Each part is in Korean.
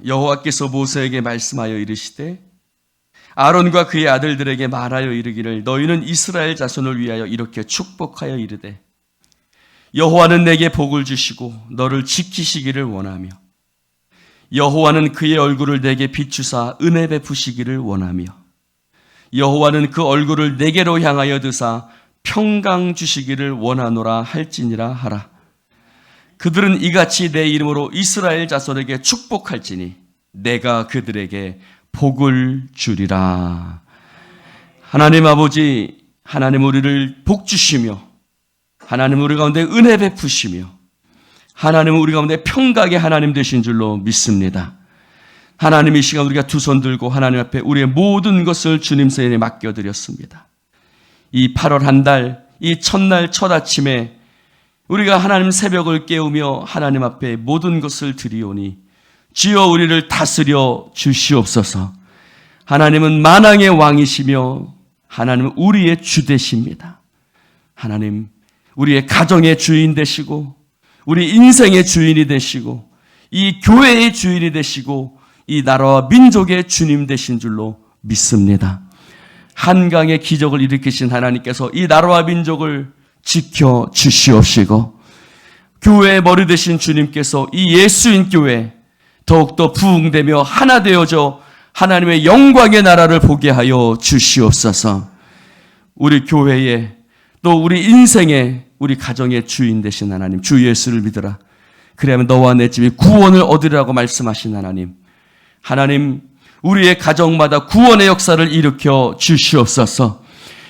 여호와께서 모세에게 말씀하여 이르시되 아론과 그의 아들들에게 말하여 이르기를 너희는 이스라엘 자손을 위하여 이렇게 축복하여 이르되 여호와는 내게 복을 주시고 너를 지키시기를 원하며 여호와는 그의 얼굴을 내게 비추사 은혜 베푸시기를 원하며 여호와는 그 얼굴을 내게로 향하여 드사 평강 주시기를 원하노라 할지니라 하라. 그들은 이같이 내 이름으로 이스라엘 자손에게 축복할지니 내가 그들에게 복을 주리라. 하나님 아버지, 하나님 우리를 복 주시며 하나님 우리 가운데 은혜 베푸시며 하나님은 우리 가운데 평강의 하나님 되신 줄로 믿습니다. 하나님 이 시간 우리가 두 손 들고 하나님 앞에 우리의 모든 것을 주님 손에 맡겨드렸습니다. 이 8월 한 달, 이 첫날 첫 아침에 우리가 하나님 새벽을 깨우며 하나님 앞에 모든 것을 드리오니 주여 우리를 다스려 주시옵소서. 하나님은 만왕의 왕이시며 하나님은 우리의 주 되십니다. 하나님 우리의 가정의 주인 되시고 우리 인생의 주인이 되시고 이 교회의 주인이 되시고 이 나라와 민족의 주님 되신 줄로 믿습니다. 한강의 기적을 일으키신 하나님께서 이 나라와 민족을 지켜 주시옵시고 교회의 머리 되신 주님께서 이 예수인 교회 더욱더 부흥되며 하나 되어져 하나님의 영광의 나라를 보게 하여 주시옵소서. 우리 교회에 또 우리 인생에 우리 가정의 주인 되신 하나님 주 예수를 믿으라. 그래야만 너와 내 집이 구원을 얻으리라고 말씀하신 하나님, 하나님 우리의 가정마다 구원의 역사를 일으켜 주시옵소서.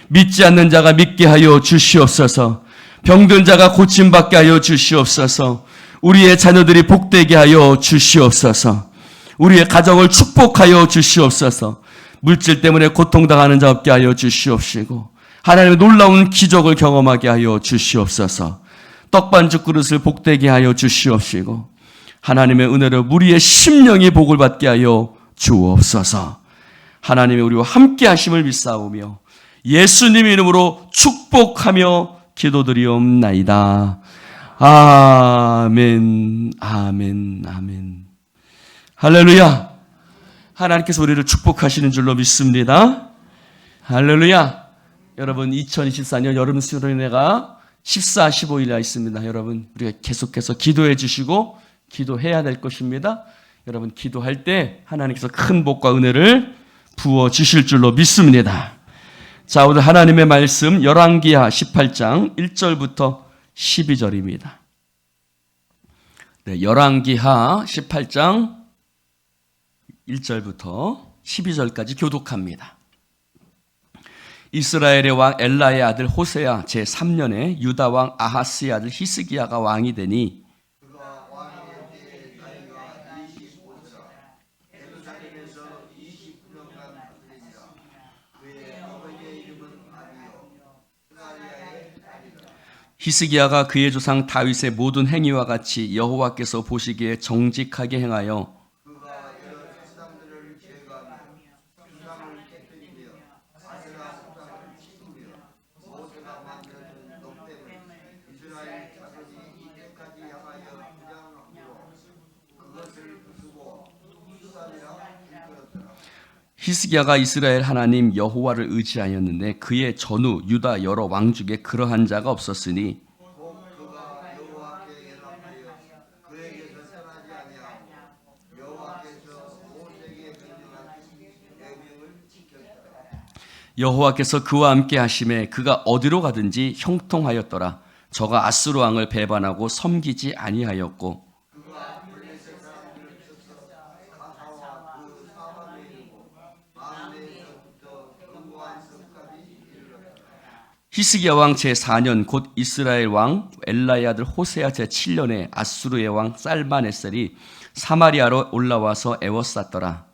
믿지 않는 자가 믿게 하여 주시옵소서. 병든 자가 고침받게 하여 주시옵소서. 우리의 자녀들이 복되게 하여 주시옵소서. 우리의 가정을 축복하여 주시옵소서. 물질 때문에 고통당하는 자 없게 하여 주시옵시고 하나님의 놀라운 기적을 경험하게 하여 주시옵소서. 떡반죽 그릇을 복되게 하여 주시옵시고 하나님의 은혜로 우리의 심령이 복을 받게 하여 주옵소서. 하나님의 우리와 함께 하심을 믿사오며 예수님 이름으로 축복하며 기도드리옵나이다. 아멘, 아멘, 아멘. 할렐루야. 하나님께서 우리를 축복하시는 줄로 믿습니다. 할렐루야. 여러분 2024년 여름 수련회가 14, 15일에 있습니다. 여러분 우리가 계속해서 기도해 주시고 기도해야 될 것입니다. 여러분 기도할 때 하나님께서 큰 복과 은혜를 부어 주실 줄로 믿습니다. 자, 오늘 하나님의 말씀 열왕기하 18장 1절부터 12절입니다. 네, 열왕기하 18장 1절부터 12절까지 교독합니다. 이스라엘의 왕 엘라의 아들 호세아 제3년에 유다 왕 아하스의 아들 히스기야가 왕이 되니 히스기야가 그의 조상 다윗의 모든 행위와 같이 여호와께서 보시기에 정직하게 행하여 히스기야가 이스라엘 하나님 여호와를 의지하였는데 그의 전후 유다 여러 왕 중에 그러한 자가 없었으니 여호와께서 그와 함께 하심에 그가 어디로 가든지 형통하였더라. 저가 아수르 왕을 배반하고 섬기지 아니하였고 히스기야 왕 제4년 곧 이스라엘 왕 엘라의 아들 호세아 제7년에 아수르의 왕 살마네셀이 사마리아로 올라와서 애워쌌더라.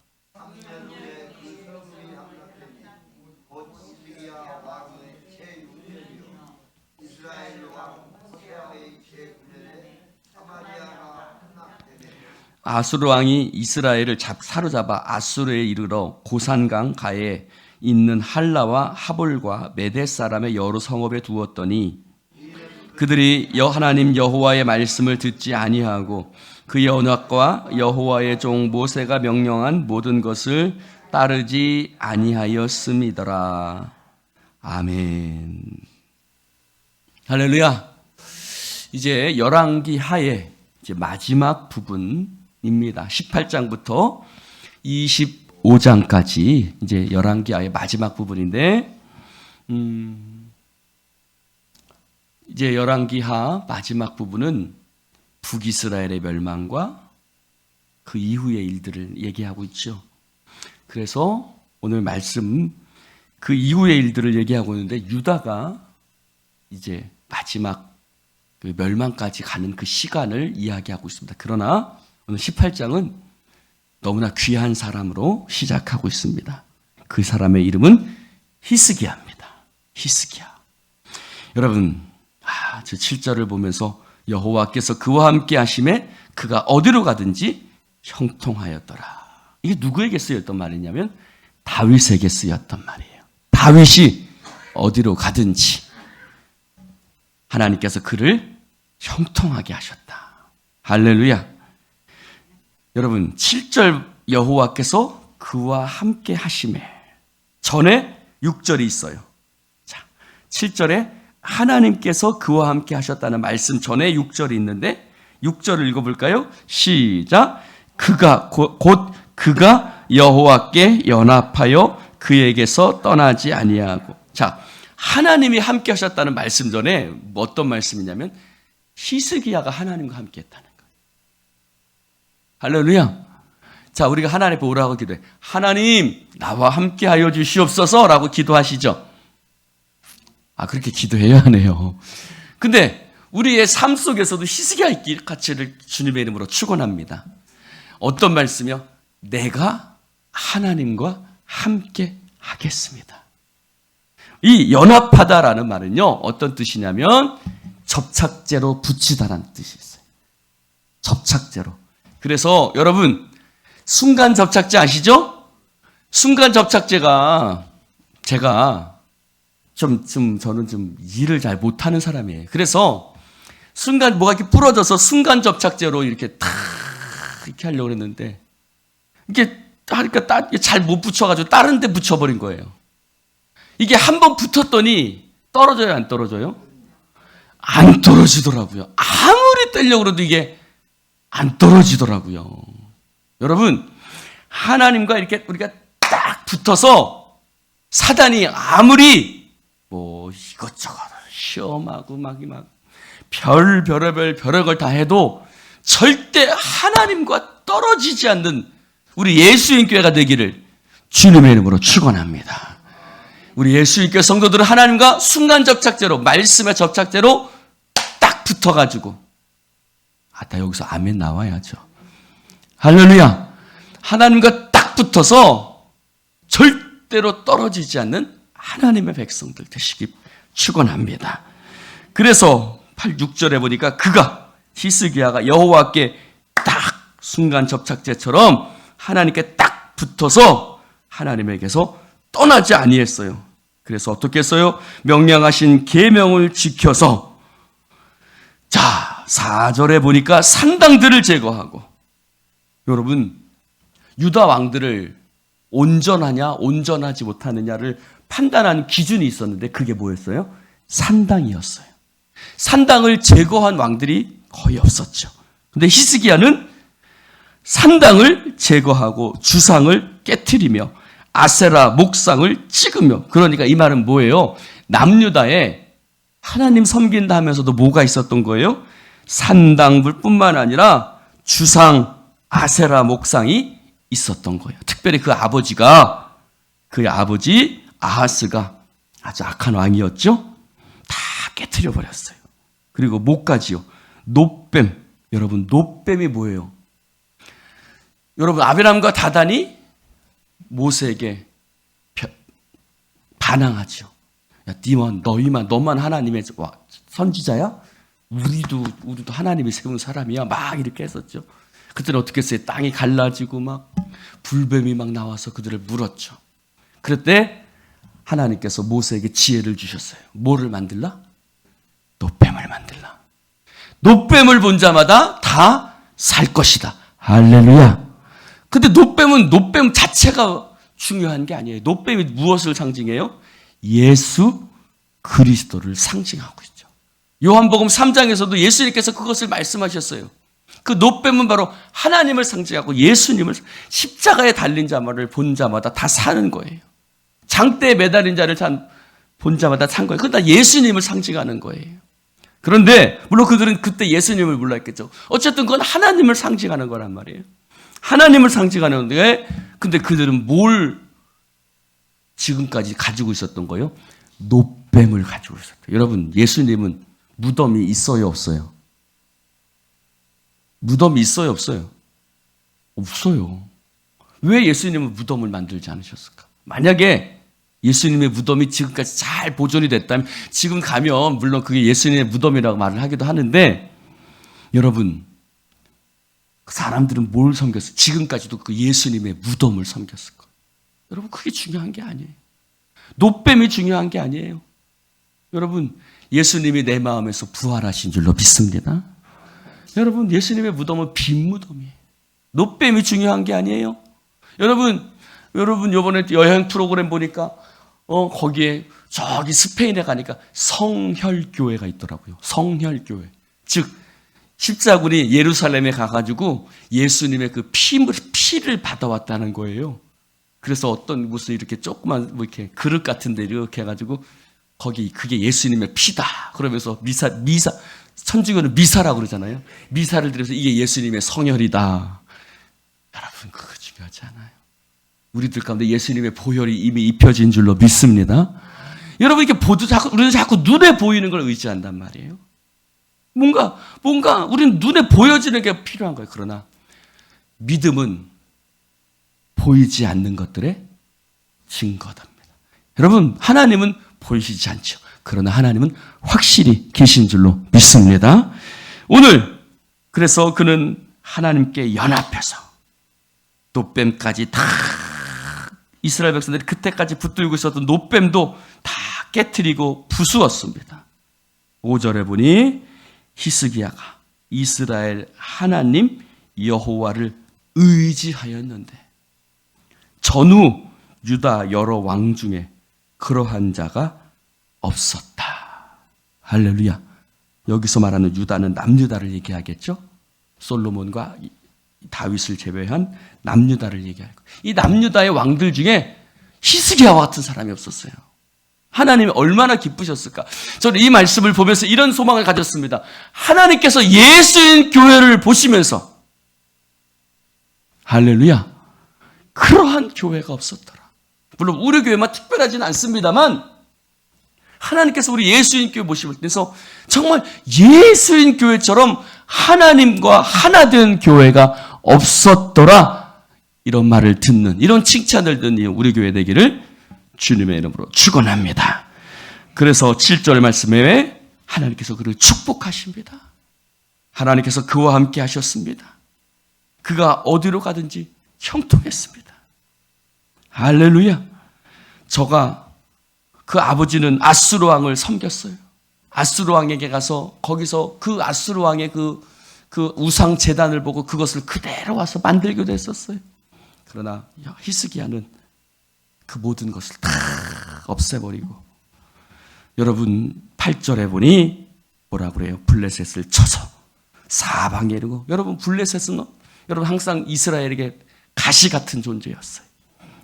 아수르 왕이 이스라엘을 사로잡아 아수르에 이르러 고산강 가에 있는 할라와 하볼과 메대 사람의 여러 성읍에 두었더니 그들이 하나님 여호와의 말씀을 듣지 아니하고 그의 언약과 여호와의 종 모세가 명령한 모든 것을 따르지 아니하였음이더라. 아멘. 할렐루야. 이제 열왕기 하의 이제 마지막 부분입니다. 18장부터 25장까지 이제 열왕기 하의 마지막 부분인데, 이제 열왕기하 마지막 부분은 북이스라엘의 멸망과 그 이후의 일들을 얘기하고 있죠. 그래서 오늘 말씀 그 이후의 일들을 얘기하고 있는데, 유다가 이제 마지막 그 멸망까지 가는 그 시간을 이야기하고 있습니다. 그러나 오늘 18장은 너무나 귀한 사람으로 시작하고 있습니다. 그 사람의 이름은 히스기야입니다. 히스기야. 여러분, 저 7절을 보면서 여호와께서 그와 함께 하심에 그가 어디로 가든지 형통하였더라. 이게 누구에게 쓰였던 말이냐면 다윗에게 쓰였던 말이에요. 다윗이 어디로 가든지 하나님께서 그를 형통하게 하셨다. 할렐루야. 여러분, 7절 여호와께서 그와 함께 하심에 전에 6절이 있어요. 자, 7절에 하나님께서 그와 함께 하셨다는 말씀 전에 6절이 있는데 6절을 읽어볼까요? 시작. 곧 그가 여호와께 연합하여 그에게서 떠나지 아니하고. 자, 하나님이 함께 하셨다는 말씀 전에 어떤 말씀이냐면 히스기야가 하나님과 함께 했다는 거예요. 할렐루야. 자, 우리가 하나님 앞에 오라고 기도해. 하나님, 나와 함께 하여 주시옵소서 라고 기도하시죠. 그렇게 기도해야 하네요. 근데 우리의 삶 속에서도 히스기야 있길 가치를 주님의 이름으로 축원합니다. 어떤 말씀이요? 내가 하나님과 함께 하겠습니다. 이 연합하다라는 말은요, 어떤 뜻이냐면 접착제로 붙이다라는 뜻이 있어요. 접착제로. 그래서 여러분, 순간 접착제 아시죠? 순간 접착제가 제가 저는 좀 일을 잘 못하는 사람이에요. 그래서 순간 뭐가 이렇게 부러져서 순간 접착제로 이렇게 탁 이렇게 하려고 했는데 이게 하니까 잘 못 붙여가지고 다른 데 붙여버린 거예요. 이게 한번 붙었더니 떨어져요, 안 떨어져요? 안 떨어지더라고요. 아무리 떼려고 해도 이게 안 떨어지더라고요. 여러분, 하나님과 이렇게 우리가 딱 붙어서 사단이 아무리 이것저것 시험하고 막 별의별 걸 다 해도 절대 하나님과 떨어지지 않는 우리 예수님교회가 되기를 주님의 이름으로 축원합니다. 우리 예수님교회 성도들은 하나님과 순간 접착제로, 말씀의 접착제로 딱 붙어가지고, 나 여기서 아멘 나와야죠. 할렐루야. 하나님과 딱 붙어서 절대로 떨어지지 않는 하나님의 백성들 되시기 축원합니다. 그래서 6절에 보니까 그가 히스기야가 여호와께 딱 순간 접착제처럼 하나님께 딱 붙어서 하나님에게서 떠나지 아니했어요. 그래서 어떻게 했어요? 명령하신 계명을 지켜서, 자, 4절에 보니까 산당들을 제거하고. 여러분, 유다 왕들을 온전하냐 온전하지 못하느냐를 판단하는 기준이 있었는데 그게 뭐였어요? 산당이었어요. 산당을 제거한 왕들이 거의 없었죠. 근데 히스기야는 산당을 제거하고 주상을 깨트리며 아세라 목상을 찍으며, 그러니까 이 말은 뭐예요? 남유다에 하나님 섬긴다 하면서도 뭐가 있었던 거예요? 산당불뿐만 아니라 주상 아세라 목상이 있었던 거예요. 특별히 그의 아버지 아하스가 아주 악한 왕이었죠. 다 깨트려 버렸어요. 그리고 뭐까지요? 놋뱀. 여러분, 놋뱀이 뭐예요? 여러분, 아비람과 다단이 모세에게 반항하죠. 야, 너만 하나님의 선지자야? 우리도 하나님이 세운 사람이야. 막 이렇게 했었죠. 그때는 어떻게 했어요? 땅이 갈라지고 막 불뱀이 막 나와서 그들을 물었죠. 그럴 때 하나님께서 모세에게 지혜를 주셨어요. 뭐를 만들라? 노뱀을 만들라. 노뱀을 본 자마다 다 살 것이다. 할렐루야. 근데 노뱀 자체가 중요한 게 아니에요. 노뱀이 무엇을 상징해요? 예수 그리스도를 상징하고 있죠. 요한복음 3장에서도 예수님께서 그것을 말씀하셨어요. 그 노뱀은 바로 하나님을 상징하고 예수님을, 십자가에 달린 자마를 본 자마다 다 사는 거예요. 장대에 매달린 자를 본 자마다 산 거예요. 그건 다 예수님을 상징하는 거예요. 그런데 물론 그들은 그때 예수님을 몰랐겠죠. 어쨌든 그건 하나님을 상징하는 거란 말이에요. 하나님을 상징하는데, 근데 그들은 뭘 지금까지 가지고 있었던 거예요? 노뱀을 가지고 있었어요. 여러분, 예수님은 무덤이 있어요, 없어요? 무덤이 있어요, 없어요? 없어요. 왜 예수님은 무덤을 만들지 않으셨을까? 만약에 예수님의 무덤이 지금까지 잘 보존이 됐다면, 지금 가면 물론 그게 예수님의 무덤이라고 말을 하기도 하는데, 여러분, 사람들은 뭘 섬겼어요? 지금까지도 그 예수님의 무덤을 섬겼을 거예요. 여러분, 그게 중요한 게 아니에요. 노뱀이 중요한 게 아니에요. 여러분, 예수님이 내 마음에서 부활하신 줄로 믿습니다. 여러분, 예수님의 무덤은 빈 무덤이에요. 노뱀이 중요한 게 아니에요. 여러분 이번에 여행 프로그램 보니까 거기에 저기 스페인에 가니까 성혈교회가 있더라고요. 성혈교회. 즉 십자군이 예루살렘에 가가지고 예수님의 그 피를 받아왔다는 거예요. 그래서 무슨 이렇게 조그만 이렇게 그릇 같은데 이렇게 해가지고 거기 그게 예수님의 피다. 그러면서 미사 천주교는 미사라고 그러잖아요. 미사를 드려서 이게 예수님의 성혈이다. 여러분, 그거 중요하지 않아요. 우리들 가운데 예수님의 보혈이 이미 입혀진 줄로 믿습니다. 여러분, 이렇게 우리는 자꾸 눈에 보이는 걸 의지한단 말이에요. 뭔가 우리는 눈에 보여지는 게 필요한 거예요. 그러나 믿음은 보이지 않는 것들의 증거답니다. 여러분, 하나님은 보이시지 않죠. 그러나 하나님은 확실히 계신 줄로 믿습니다. 오늘 그래서 그는 하나님께 연합해서 노뱀까지 다 이스라엘 백성들이 그때까지 붙들고 있었던 노뱀도 다 깨트리고 부수었습니다. 5절에 보니 히스기야가 이스라엘 하나님 여호와를 의지하였는데 전후 유다 여러 왕 중에 그러한 자가 없었다. 할렐루야. 여기서 말하는 유다는 남유다를 얘기하겠죠. 솔로몬과 다윗을 제외한 남유다를 얘기할 거예요. 이 남유다의 왕들 중에 히스기야와 같은 사람이 없었어요. 하나님이 얼마나 기쁘셨을까. 저는 이 말씀을 보면서 이런 소망을 가졌습니다. 하나님께서 예수인 교회를 보시면서 할렐루야, 그러한 교회가 없었더라. 물론 우리 교회만 특별하지는 않습니다만 하나님께서 우리 예수인 교회 보시면서 정말 예수인 교회처럼 하나님과 하나 된 교회가 없었더라. 이런 말을 듣는, 이런 칭찬을 듣는 우리 교회 되기를 주님의 이름으로 축원합니다. 그래서 7절 말씀에 하나님께서 그를 축복하십니다. 하나님께서 그와 함께 하셨습니다. 그가 어디로 가든지 형통했습니다. 할렐루야. 그 아버지는 아수르 왕을 섬겼어요. 아수르 왕에게 가서 거기서 그 아수르 왕의 그 우상 제단을 보고 그것을 그대로 와서 만들기도 했었어요. 그러나 히스기야는 그 모든 것을 다 없애버리고, 여러분 8절에 보니 뭐라 그래요? 블레셋을 쳐서 사방에 이르고, 여러분 블레셋은 여러분 항상 이스라엘에게 가시 같은 존재였어요.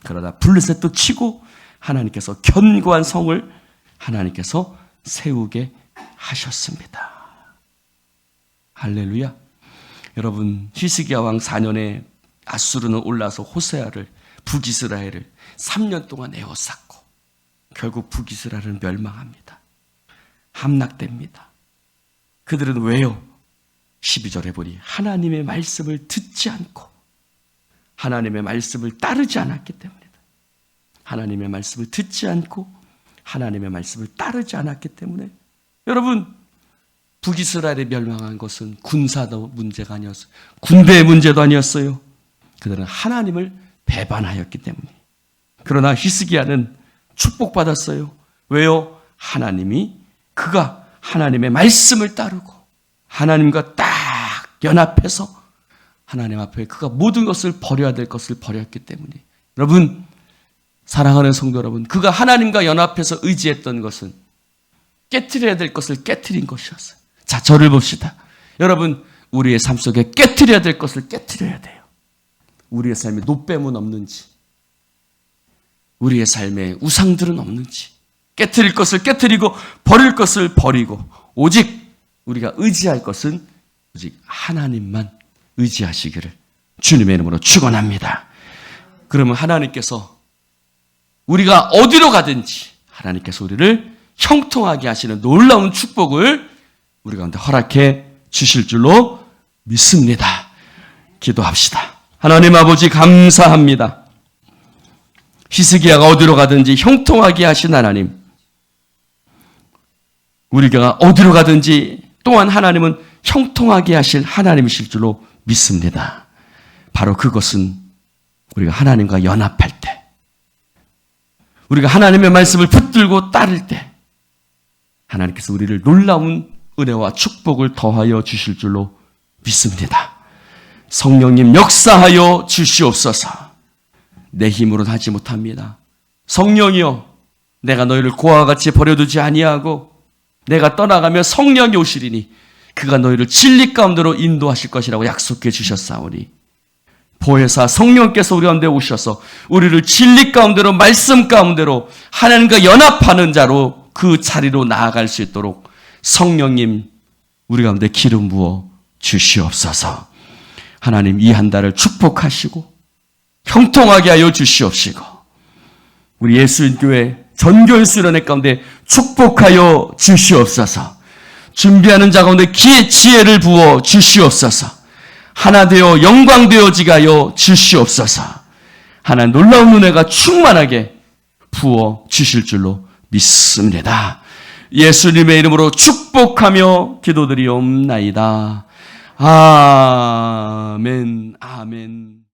그러나 블레셋도 치고 하나님께서 견고한 성을 하나님께서 세우게 하셨습니다. 할렐루야. 여러분 히스기야 왕 4년에 아수르는 올라서 호세아를, 북이스라엘을 3년 동안 에워쌌고 결국 북이스라엘은 멸망합니다. 함락됩니다. 그들은 왜요? 12절에 보니 하나님의 말씀을 듣지 않고 하나님의 말씀을 따르지 않았기 때문이다. 하나님의 말씀을 듣지 않고 하나님의 말씀을 따르지 않았기 때문에, 여러분 북이스라엘이 멸망한 것은 군사도 문제가 아니었어요. 군대의 문제도 아니었어요. 그들은 하나님을 배반하였기 때문에. 그러나 히스기야는 축복받았어요. 왜요? 그가 하나님의 말씀을 따르고 하나님과 딱 연합해서 하나님 앞에 그가 모든 것을 버려야 될 것을 버렸기 때문에 여러분, 사랑하는 성도 여러분, 그가 하나님과 연합해서 의지했던 것은 깨트려야 될 것을 깨트린 것이었어요. 자, 저를 봅시다. 여러분, 우리의 삶 속에 깨트려야 될 것을 깨트려야 돼요. 우리의 삶에 노뱀은 없는지, 우리의 삶에 우상들은 없는지, 깨트릴 것을 깨트리고 버릴 것을 버리고 오직 우리가 의지할 것은 오직 하나님만 의지하시기를 주님의 이름으로 축원합니다. 그러면 하나님께서 우리가 어디로 가든지 하나님께서 우리를 형통하게 하시는 놀라운 축복을 우리 가운데 허락해 주실 줄로 믿습니다. 기도합시다. 하나님 아버지 감사합니다. 히스기야가 어디로 가든지 형통하게 하신 하나님, 우리가 어디로 가든지 또한 하나님은 형통하게 하실 하나님이실 줄로 믿습니다. 바로 그것은 우리가 하나님과 연합할 때, 우리가 하나님의 말씀을 붙들고 따를 때 하나님께서 우리를 놀라운 은혜와 축복을 더하여 주실 줄로 믿습니다. 성령님 역사하여 주시옵소서. 내 힘으로는 하지 못합니다. 성령이여, 내가 너희를 고아와 같이 버려두지 아니하고 내가 떠나가며 성령이 오시리니 그가 너희를 진리 가운데로 인도하실 것이라고 약속해 주셨사오니 보혜사 성령께서 우리 가운데 오셔서 우리를 진리 가운데로, 말씀 가운데로 하나님과 연합하는 자로 그 자리로 나아갈 수 있도록 성령님 우리 가운데 기름 부어 주시옵소서. 하나님, 이 한 달을 축복하시고 형통하게 하여 주시옵시고 우리 예수인교회 전교인 수련회 가운데 축복하여 주시옵소서. 준비하는 자 가운데 기의 지혜를 부어 주시옵소서. 하나 되어 영광 되어지게 하여 주시옵소서. 하나님 놀라운 은혜가 충만하게 부어 주실 줄로 믿습니다. 예수님의 이름으로 축복하며 기도드리옵나이다. 아멘, 아멘.